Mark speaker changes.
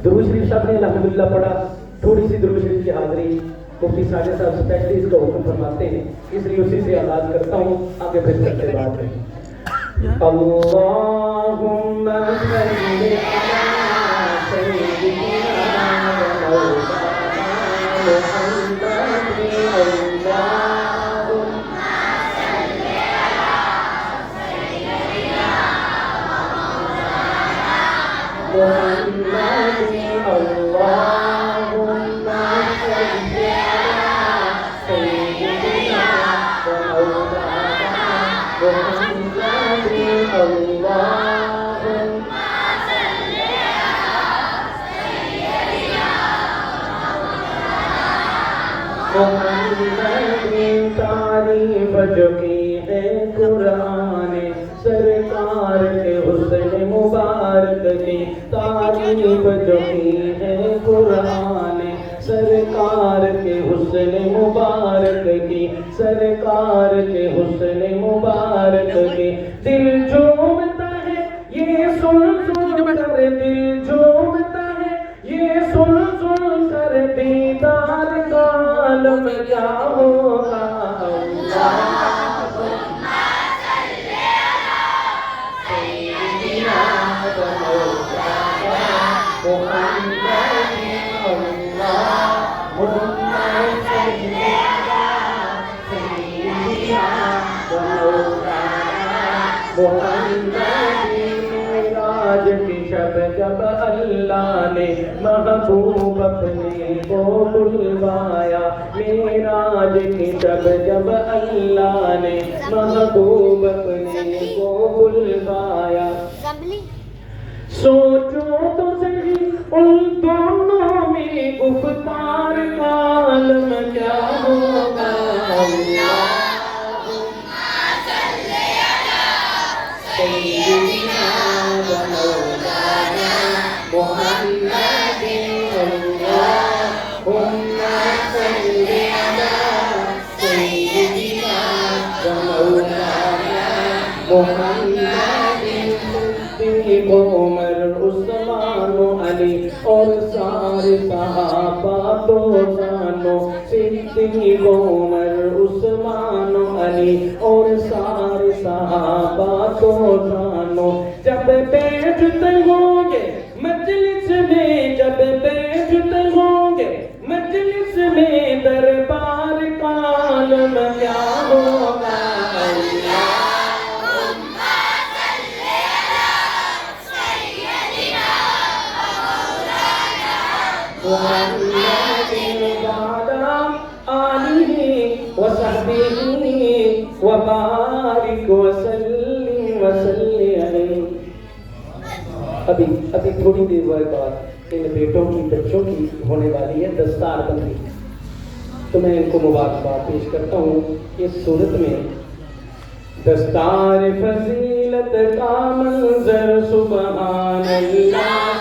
Speaker 1: درود شریف صاحب نے الحمدللہ پڑھا. تھوڑی سی درود شریف کی حاضری مفتی ساجد صاحب اسپیشلی اس کا حکم فرماتے ہیں, اس لیے اسی سے آغاز کرتا ہوں, آگے پھر کرتے بات کریں. اللہم صلی علی سیدنا محمد تعریف جو کی ہے قرآن سرکار کے حسن مبارک کی, تعریف جو کی ہے قرآن سرکار کے حسن مبارک کی, سرکار کے حسن مبارک کی. دل جھومتا ہے یہ سن سن کر, دل جھومتا ہے یہ سن سن کر, دیدار کا عالم کیا ہوگا. معراج کی شب جب اللہ نے محبوب اپنے کو بلوایا, معراج کی شب جب اللہ نے محبوب اپنے کو بلوایا. سوچو تو صحیح ان دونوں میں گفتار کا عالم کیا ہوگا. سیدنا و مولانا محمد اللہم صلی علی سیدنا و مولانا محمد. صدیق عمر عثمان و علی اور سارے صحابہ تو جانو, صدیق عمر عثمان و علی اور سارے صحابہ تو جانو. جب بیٹھتے ہوں گے مجلس میں, جب بیٹھتے ہوں گے مجلس میں, دربار کا عالم کیا ہوگا. وبارک وسلم علیہ. ابھی تھوڑی دیر بعد ان بیٹوں کی بچوں کی ہونے والی ہے دستار بندی, تو میں ان کو مبارکباد پیش کرتا ہوں. اس صورت میں دستار فضیلت کا منظر سبحان اللہ.